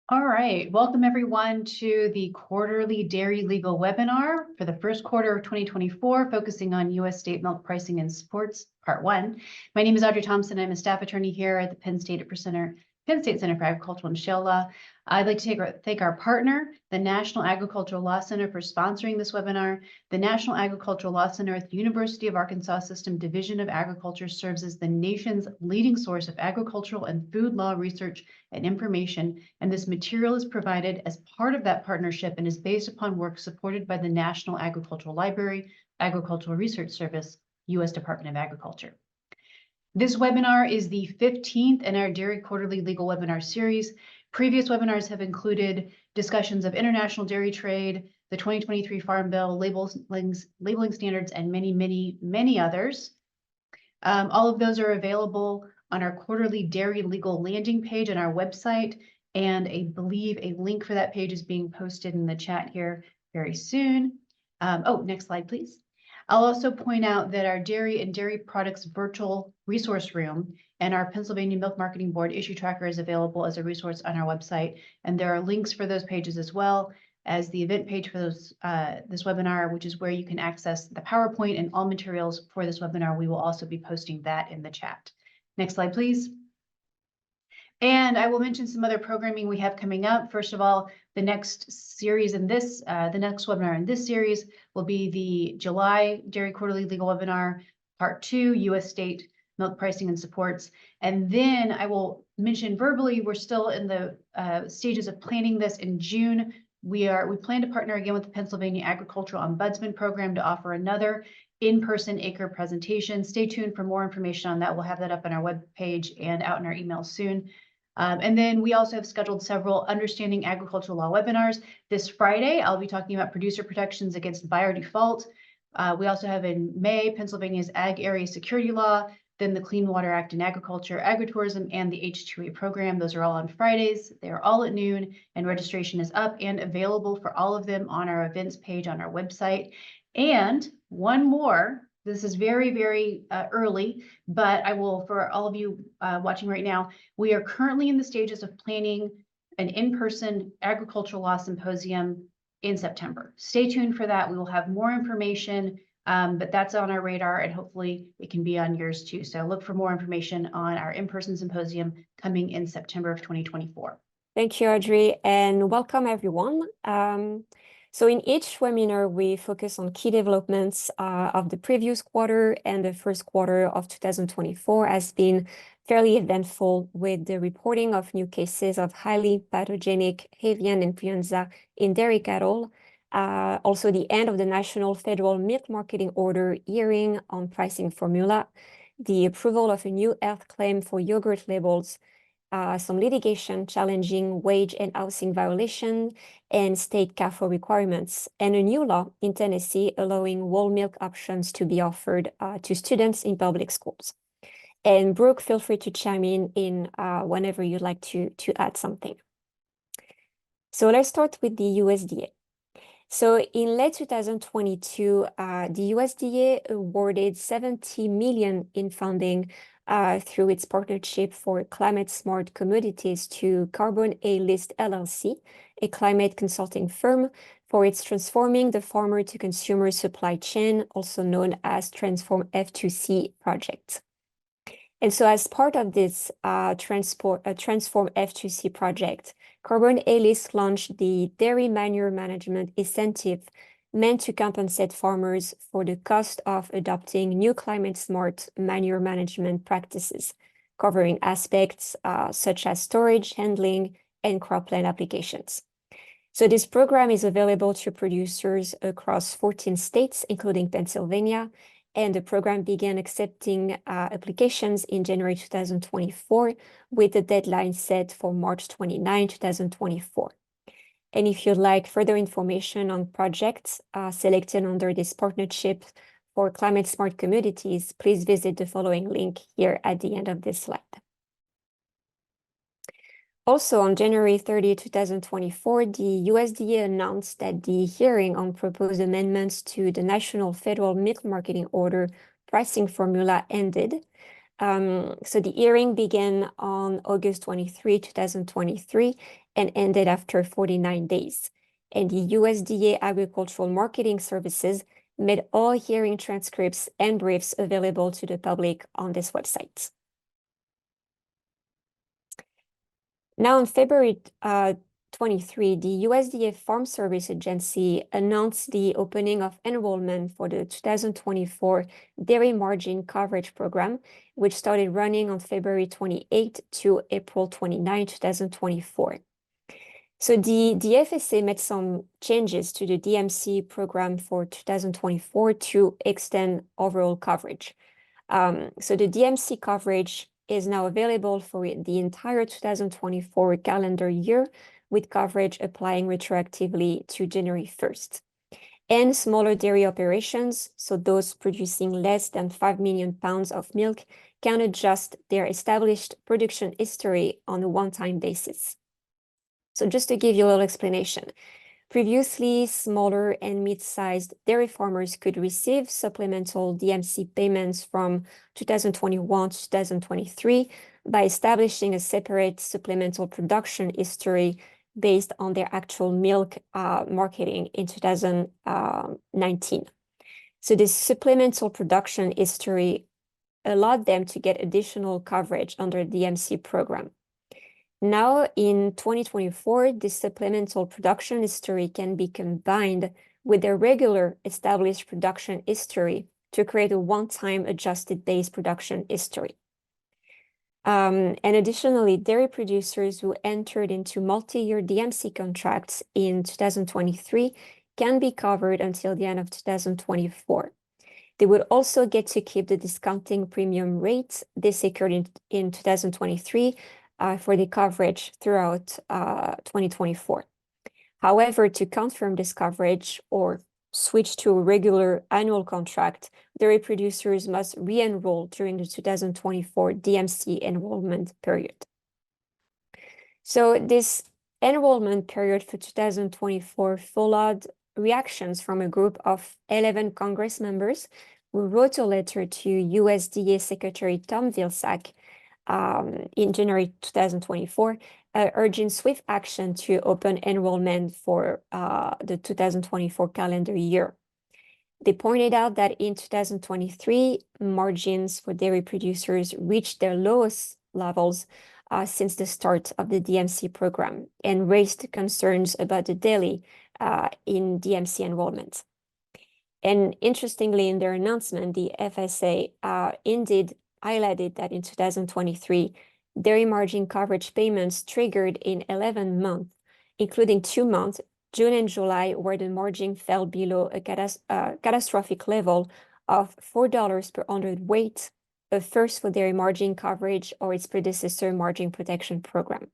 All right, welcome everyone to the quarterly dairy legal webinar for the first quarter of 2024, focusing on U.S. state milk pricing and supports, part one. My name is Audrey Thompson. I'm a staff attorney here at the Penn State Center for Agricultural and Shale Law. I'd like to thank our partner, the National Agricultural Law Center, for sponsoring this webinar. The National Agricultural Law Center at the University of Arkansas System Division of Agriculture serves as the nation's leading source of agricultural and food law research and information, and this material is provided as part of that partnership and is based upon work supported by the National Agricultural Library, Agricultural Research Service, U.S. Department of Agriculture. This webinar is the 15th in our Dairy Quarterly Legal Webinar Series. Previous webinars have included discussions of international dairy trade, the 2023 Farm Bill, labeling standards, and many others. All of those are available on our quarterly dairy legal landing page on our website, and I believe a link for that page is being posted in the chat here very soon. Next slide, please. I'll also point out that our dairy and dairy products virtual resource room and our Pennsylvania Milk Marketing Board issue tracker is available as a resource on our website, and there are links for those pages as well as the event page for this webinar, which is where you can access the PowerPoint and all materials for this webinar. We will also be posting that in the chat. Next slide, please. And I will mention some other programming we have coming up. First of all, the next series in this, the next webinar in this series will be the July Dairy Quarterly Legal Webinar, Part 2, U.S. State Milk Pricing and Supports. And then I will mention verbally, we're still in the stages of planning this in June. We plan to partner again with the Pennsylvania Agricultural Ombudsman Program to offer another in-person acre presentation. Stay tuned for more information on that. We'll have that up on our webpage and out in our emails soon. And then we also have scheduled several Understanding Agricultural Law webinars. This Friday, I'll be talking about producer protections against buyer default. We also have in May, Pennsylvania's Ag Area Security Law, then the Clean Water Act in Agriculture, Agritourism, and the H2A program. Those are all on Fridays. They are all at noon, and registration is up and available for all of them on our events page on our website. And one more, this is very early, but I will, for all of you watching right now, we are currently in the stages of planning an in-person agricultural law symposium in September. Stay tuned for that. We will have more information, but that's on our radar, and hopefully it can be on yours too. So look for more information on our in-person symposium coming in September of 2024. Thank you, Audrey, and welcome everyone. So in each webinar, we focus on key developments of the previous quarter, and the first quarter of 2024 has been fairly eventful with the reporting of new cases of highly pathogenic avian influenza in dairy cattle. Also the end of the National Federal Milk Marketing Order hearing on pricing formula, the approval of a new health claim for yogurt labels, some litigation challenging wage and housing violation and state CAFO requirements, and a new law in Tennessee allowing whole milk options to be offered to students in public schools. And Brooke, feel free to chime in whenever you'd like to add something. So let's start with the USDA. So in late 2022, the USDA awarded $70 million in funding through its partnership for climate smart commodities to Carbon A List LLC, a climate consulting firm, for its Transforming the Farmer to Consumer Supply Chain, also known as Transform F2C project. And so as part of this Transform F2C project, Carbon A List launched the Dairy Manure Management Incentive, meant to compensate farmers for the cost of adopting new climate-smart manure management practices, covering aspects such as storage, handling, and cropland applications. So this program is available to producers across 14 states, including Pennsylvania, and the program began accepting applications in January 2024, with the deadline set for March 29, 2024. And if you'd like further information on projects selected under this partnership for climate smart commodities, please visit the following link here at the end of this slide. Also, on January 30, 2024, the USDA announced that the hearing on proposed amendments to the National Federal Milk Marketing Order pricing formula ended, So the hearing began on August 23, 2023, and ended after 49 days. And the USDA Agricultural Marketing Services made all hearing transcripts and briefs available to the public on this website. Now, on February 23, the USDA Farm Service Agency announced the opening of enrollment for the 2024 Dairy Margin Coverage Program, which started running on February 28 to April 29, 2024. So the FSA made some changes to the DMC program for 2024 to extend overall coverage. So the DMC coverage is now available for the entire 2024 calendar year, with coverage applying retroactively to January 1st. And smaller dairy operations, so those producing less than 5 million pounds of milk, can adjust their established production history on a one-time basis. So just to give you a little explanation, previously smaller and mid-sized dairy farmers could receive supplemental DMC payments from 2021 to 2023 by establishing a separate supplemental production history based on their actual milk marketing in 2019. So this supplemental production history allowed them to get additional coverage under the DMC program. Now, in 2024, this supplemental production history can be combined with their regular established production history to create a one-time adjusted base production history. And additionally, dairy producers who entered into multi-year DMC contracts in 2023 can be covered until the end of 2024. They would also get to keep the discounting premium rates they secured in 2023 for the coverage throughout 2024. However, to confirm this coverage or switch to a regular annual contract, dairy producers must re-enroll during the 2024 DMC enrollment period. So this enrollment period for 2024 followed reactions from a group of 11 Congress members who wrote a letter to USDA Secretary Tom Vilsack in January 2024, urging swift action to open enrollment for the 2024 calendar year. They pointed out that in 2023, margins for dairy producers reached their lowest levels since the start of the DMC program, and raised concerns about the delay in DMC enrollment. And interestingly, in their announcement, the FSA indeed highlighted that in 2023, dairy margin coverage payments triggered in 11 months, including 2 months, June and July, where the margin fell below a catastrophic level of $4 per hundredweight, a first for dairy margin coverage or its predecessor margin protection program.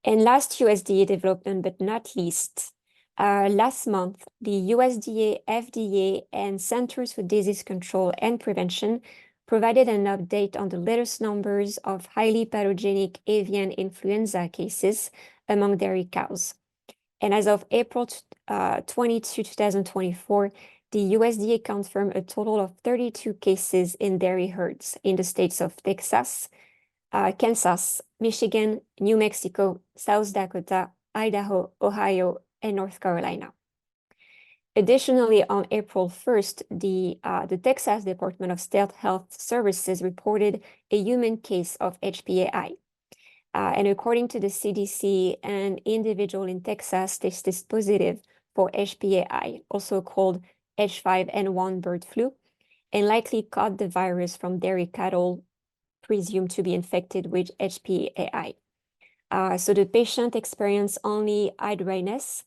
And last USDA development, but not least, last month, the USDA, FDA, and Centers for Disease Control and Prevention provided an update on the latest numbers of highly pathogenic avian influenza cases among dairy cows. And as of April 22, 2024, the USDA confirmed a total of 32 cases in dairy herds in the states of Texas, Kansas, Michigan, New Mexico, South Dakota, Idaho, Ohio, and North Carolina. Additionally, on April 1st, the Texas Department of State Health Services reported a human case of HPAI. And according to the CDC, an individual in Texas tested positive for HPAI, also called H5N1 bird flu, and likely caught the virus from dairy cattle presumed to be infected with HPAI. So the patient experienced only eye dryness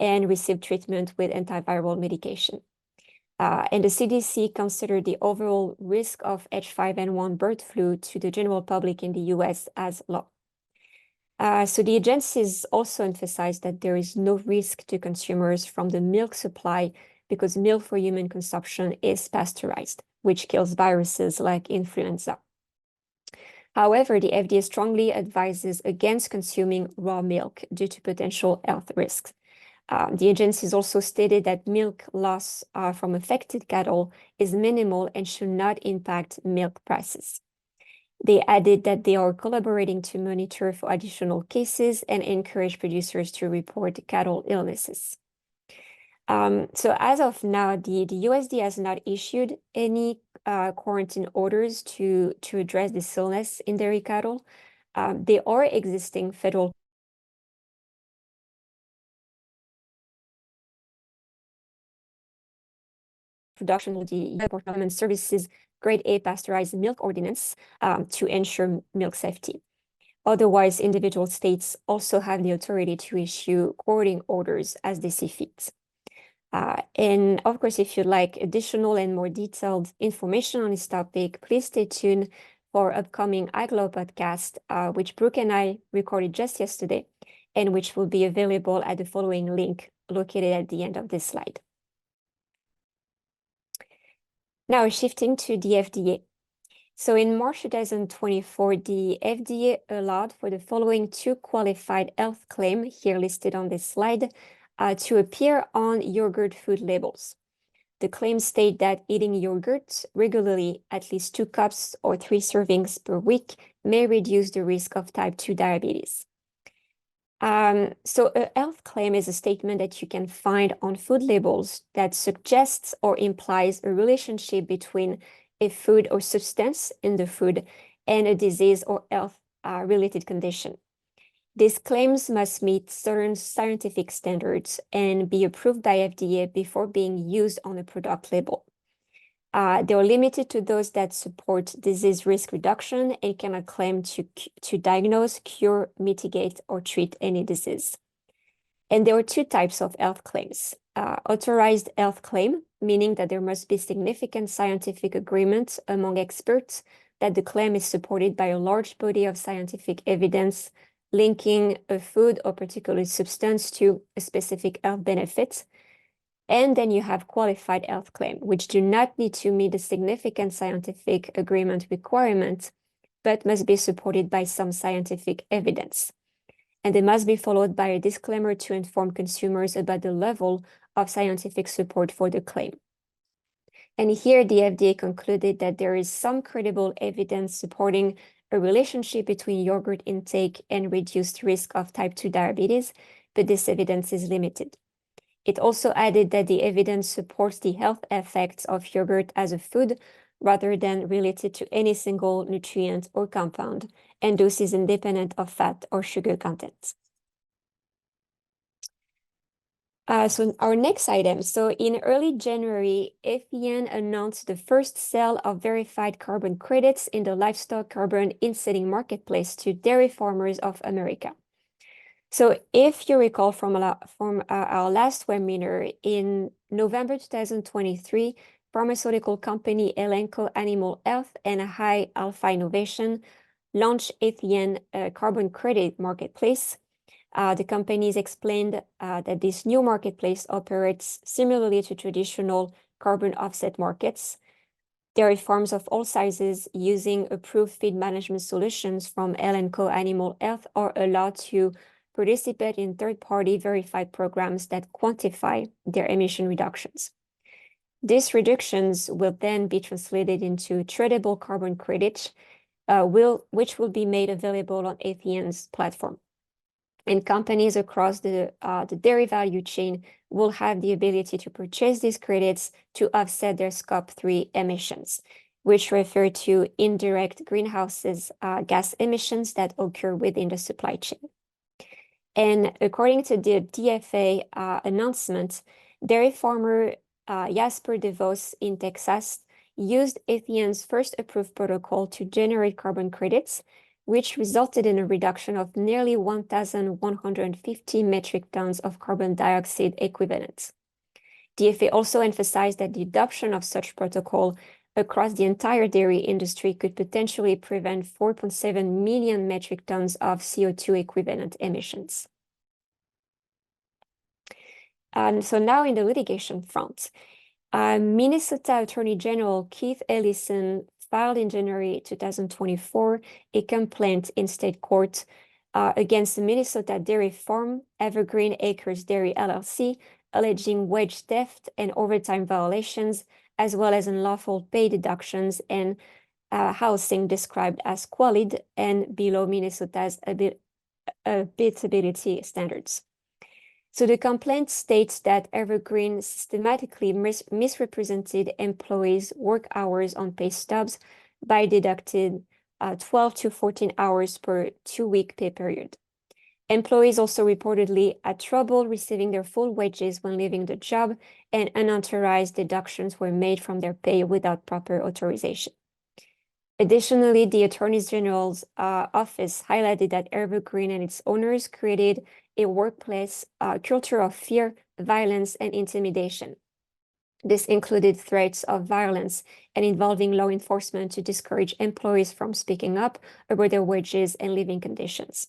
and received treatment with antiviral medication. And the CDC considered the overall risk of H5N1 bird flu to the general public in the US as low. So the agencies also emphasized that there is no risk to consumers from the milk supply because milk for human consumption is pasteurized, which kills viruses like influenza. However, the FDA strongly advises against consuming raw milk due to potential health risks. The agencies also stated that milk loss from affected cattle is minimal and should not impact milk prices. They added that they are collaborating to monitor for additional cases and encourage producers to report cattle illnesses. So as of now, the USDA has not issued any quarantine orders to address this illness in dairy cattle. There are existing federal production of the Government Services Grade A pasteurized milk ordinance to ensure milk safety. Otherwise, individual states also have the authority to issue quarantine orders as they see fit. And of course, if you'd like additional and more detailed information on this topic, please stay tuned for upcoming AgLaw podcast, which Brooke and I recorded just yesterday, and which will be available at the following link located at the end of this slide. Now, shifting to the FDA. So in March 2024, the FDA allowed for the following 2 qualified health claims here listed on this slide to appear on yogurt food labels. The claims state that eating yogurt regularly, at least 2 cups or 3 servings per week, may reduce the risk of type 2 diabetes. So a health claim is a statement that you can find on food labels that suggests or implies a relationship between a food or substance in the food and a disease or health related condition. These claims must meet certain scientific standards and be approved by FDA before being used on a product label. They are limited to those that support disease risk reduction and cannot claim to diagnose, cure, mitigate, or treat any disease. And there are 2 types of health claims. Authorized health claim, meaning that there must be significant scientific agreement among experts that the claim is supported by a large body of scientific evidence linking a food or particular substance to a specific health benefit. And then you have qualified health claim, which do not need to meet the significant scientific agreement requirement, but must be supported by some scientific evidence. And they must be followed by a disclaimer to inform consumers about the level of scientific support for the claim. And here the FDA concluded that there is some credible evidence supporting a relationship between yogurt intake and reduced risk of type 2 diabetes, but this evidence is limited. It also added that the evidence supports the health effects of yogurt as a food rather than related to any single nutrient or compound, and this is independent of fat or sugar content. So our next item. So in early January, FEN announced the first sale of verified carbon credits in the livestock carbon insetting marketplace to dairy farmers of America. So if you recall from our last webinar, in November 2023, pharmaceutical company Elanco Animal Health and High Alpha Innovation launched FEN carbon credit marketplace. The companies explained that this new marketplace operates similarly to traditional carbon offset markets. Dairy farms of all sizes using approved feed management solutions from Elanco Animal Health are allowed to participate in third-party verified programs that quantify their emission reductions. These reductions will then be translated into tradable carbon credits, which will be made available on FEN's platform. And companies across the dairy value chain will have the ability to purchase these credits to offset their Scope 3 emissions, which refer to indirect greenhouse gas emissions that occur within the supply chain. And according to the DFA announcement, dairy farmer Jasper DeVos in Texas used FEN's first approved protocol to generate carbon credits, which resulted in a reduction of nearly 1,150 metric tons of carbon dioxide equivalent. DFA also emphasized that the adoption of such protocol across the entire dairy industry could potentially prevent 4.7 million metric tons of CO2 equivalent emissions. So now in the litigation front, Minnesota Attorney General Keith Ellison filed in January 2024 a complaint in state court against the Minnesota dairy farm, Evergreen Acres Dairy LLC, alleging wage theft and overtime violations, as well as unlawful pay deductions and housing described as squalid and below Minnesota's habitability standards. So the complaint states that Evergreen systematically misrepresented employees' work hours on pay stubs by deducting 12 to 14 hours per 2-week pay period. Employees also reportedly had trouble receiving their full wages when leaving the job, and unauthorized deductions were made from their pay without proper authorization. Additionally, the Attorney General's office highlighted that Evergreen and its owners created a workplace culture of fear, violence, and intimidation. This included threats of violence and involving law enforcement to discourage employees from speaking up about their wages and living conditions.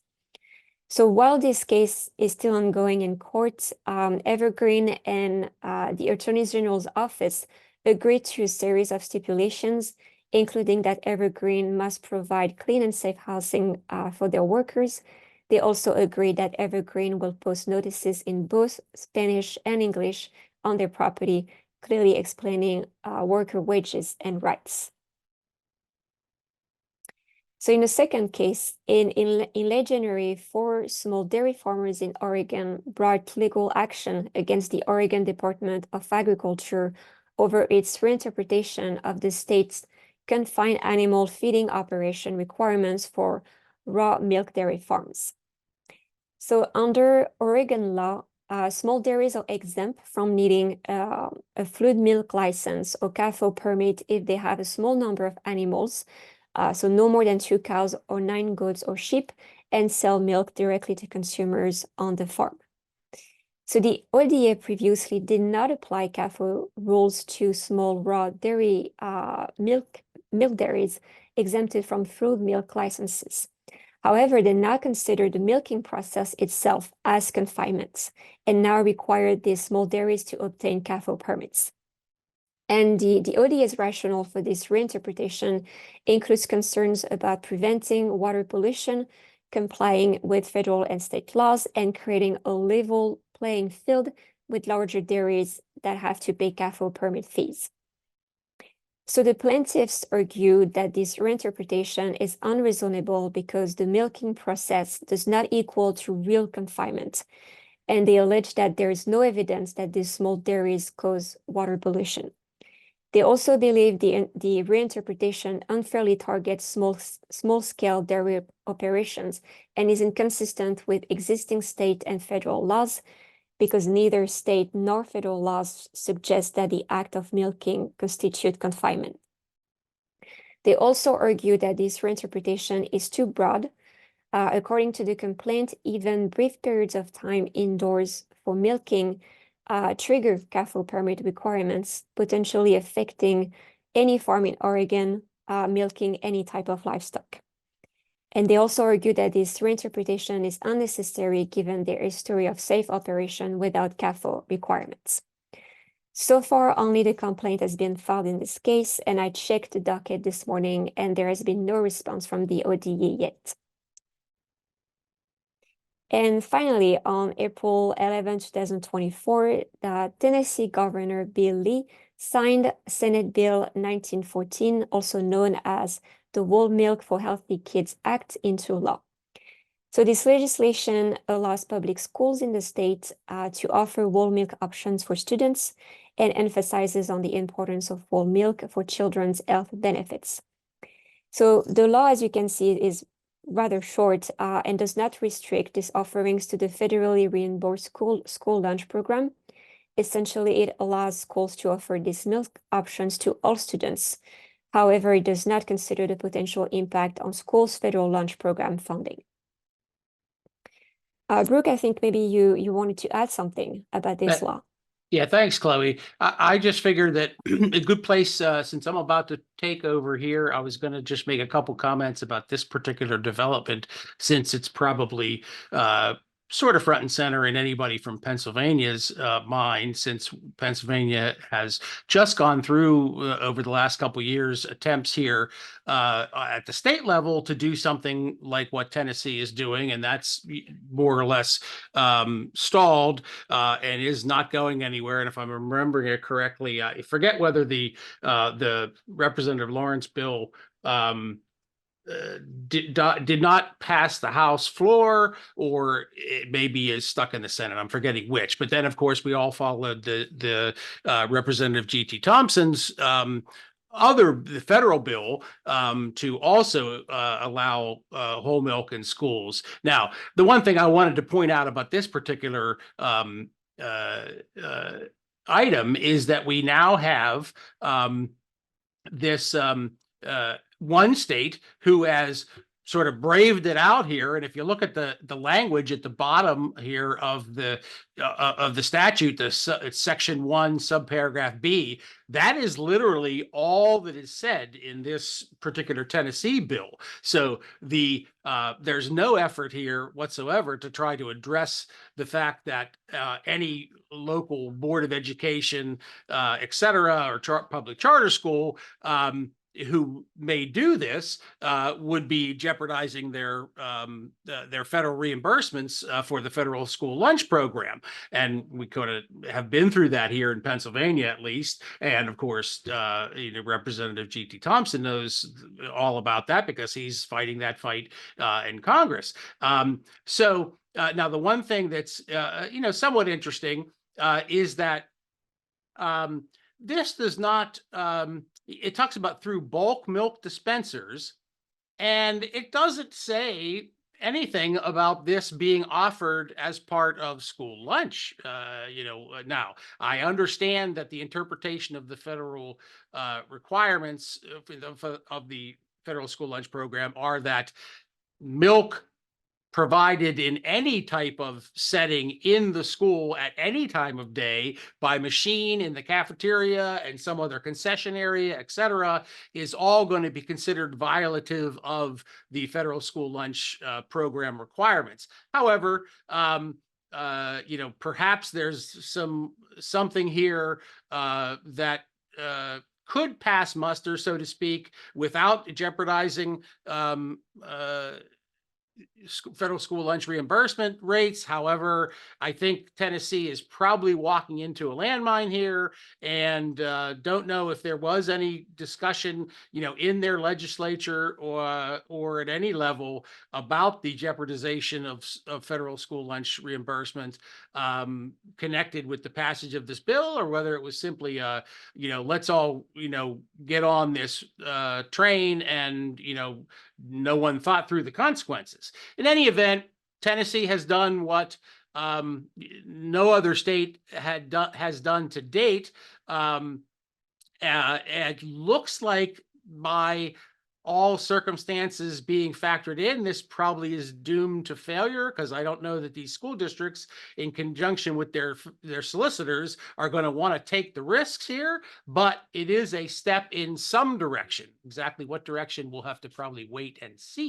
So while this case is still ongoing in court, Evergreen and the Attorney General's office agreed to a series of stipulations, including that Evergreen must provide clean and safe housing for their workers. They also agreed that Evergreen will post notices in both Spanish and English on their property, clearly explaining worker wages and rights. So in the second case, in late January, 4 small dairy farmers in Oregon brought legal action against the Oregon Department of Agriculture over its reinterpretation of the state's confined animal feeding operation requirements for raw milk dairy farms. So under Oregon law, small dairies are exempt from needing a fluid milk license or CAFO permit if they have a small number of animals, so no more than 2 cows or 9 goats or sheep, and sell milk directly to consumers on the farm. So the ODA previously did not apply CAFO rules to small raw dairy milk dairies exempted from fluid milk licenses. However, they now consider the milking process itself as confinement and now require these small dairies to obtain CAFO permits. And the ODA's rationale for this reinterpretation includes concerns about preventing water pollution, complying with federal and state laws, and creating a level playing field with larger dairies that have to pay CAFO permit fees. So the plaintiffs argued that this reinterpretation is unreasonable because the milking process does not equal to real confinement, and they allege that there is no evidence that these small dairies cause water pollution. They also believe the reinterpretation unfairly targets small-scale dairy operations and is inconsistent with existing state and federal laws, because neither state nor federal laws suggest that the act of milking constitute confinement. They also argue that this reinterpretation is too broad. According to the complaint, even brief periods of time indoors for milking trigger CAFO permit requirements, potentially affecting any farm in Oregon milking any type of livestock. And they also argue that this reinterpretation is unnecessary given their history of safe operation without CAFO requirements. So far, only the complaint has been filed in this case, and I checked the docket this morning, and there has been no response from the ODE yet. And finally, on April 11, 2024, the Tennessee Governor Bill Lee signed Senate Bill 1914, also known as the Whole Milk for Healthy Kids Act, into law. So this legislation allows public schools in the state to offer whole milk options for students and emphasizes on the importance of whole milk for children's health benefits. So the law, as you can see, is rather short and does not restrict these offerings to the federally reimbursed school lunch program. Essentially, it allows schools to offer these milk options to all students. However, it does not consider the potential impact on schools' federal lunch program funding. Brooke, I think maybe you wanted to add something about this law. Yeah, thanks, Chloe. I just figured that a good place, since I'm about to take over here, I was going to just make a couple comments about this particular development, since it's probably sort of front and center in anybody from Pennsylvania's mind, since Pennsylvania has just gone through over the last couple of years attempts here at the state level to do something like what Tennessee is doing, and that's more or less stalled and is not going anywhere. And if I'm remembering it correctly, I forget whether the Representative Lawrence bill did not pass the House floor, or it maybe is stuck in the Senate. I'm forgetting which. But then, of course, we all followed the Representative G.T. Thompson's the federal bill to also allow whole milk in schools. Now, the one thing I wanted to point out about this particular item is that we now have this one state who has sort of braved it out here. And if you look at the language at the bottom here of the statute, it's section 1, subparagraph B, that is literally all that is said in this particular Tennessee bill. So there's no effort here whatsoever to try to address the fact that any local board of education, et cetera, or public charter school who may do this would be jeopardizing their federal reimbursements for the federal school lunch program. And we could have been through that here in Pennsylvania, at least. And of course, Representative G.T. Thompson knows all about that because he's fighting that fight in Congress. So now the one thing that's somewhat interesting is that this does not. It talks about through bulk milk dispensers, and it doesn't say anything about this being offered as part of school lunch. Now I understand that the interpretation of the federal requirements of the federal school lunch program are that milk provided in any type of setting in the school at any time of day by machine in the cafeteria and some other concession area, et cetera, is all going to be considered violative of the federal school lunch program requirements. However, perhaps there's something here that could pass muster, so to speak, without jeopardizing federal school lunch reimbursement rates. However, I think Tennessee is probably walking into a landmine here, and don't know if there was any discussion, in their legislature or at any level about the jeopardization of federal school lunch reimbursement connected with the passage of this bill, or whether it was simply, let's all, get on this train, and, no one thought through the consequences. In any event, Tennessee has done what no other state has done to date. It looks like by all circumstances being factored in, this probably is doomed to failure, because I don't know that these school districts, in conjunction with their solicitors, are going to want to take the risks here. But it is a step in some direction. Exactly what direction, we'll have to probably wait and see.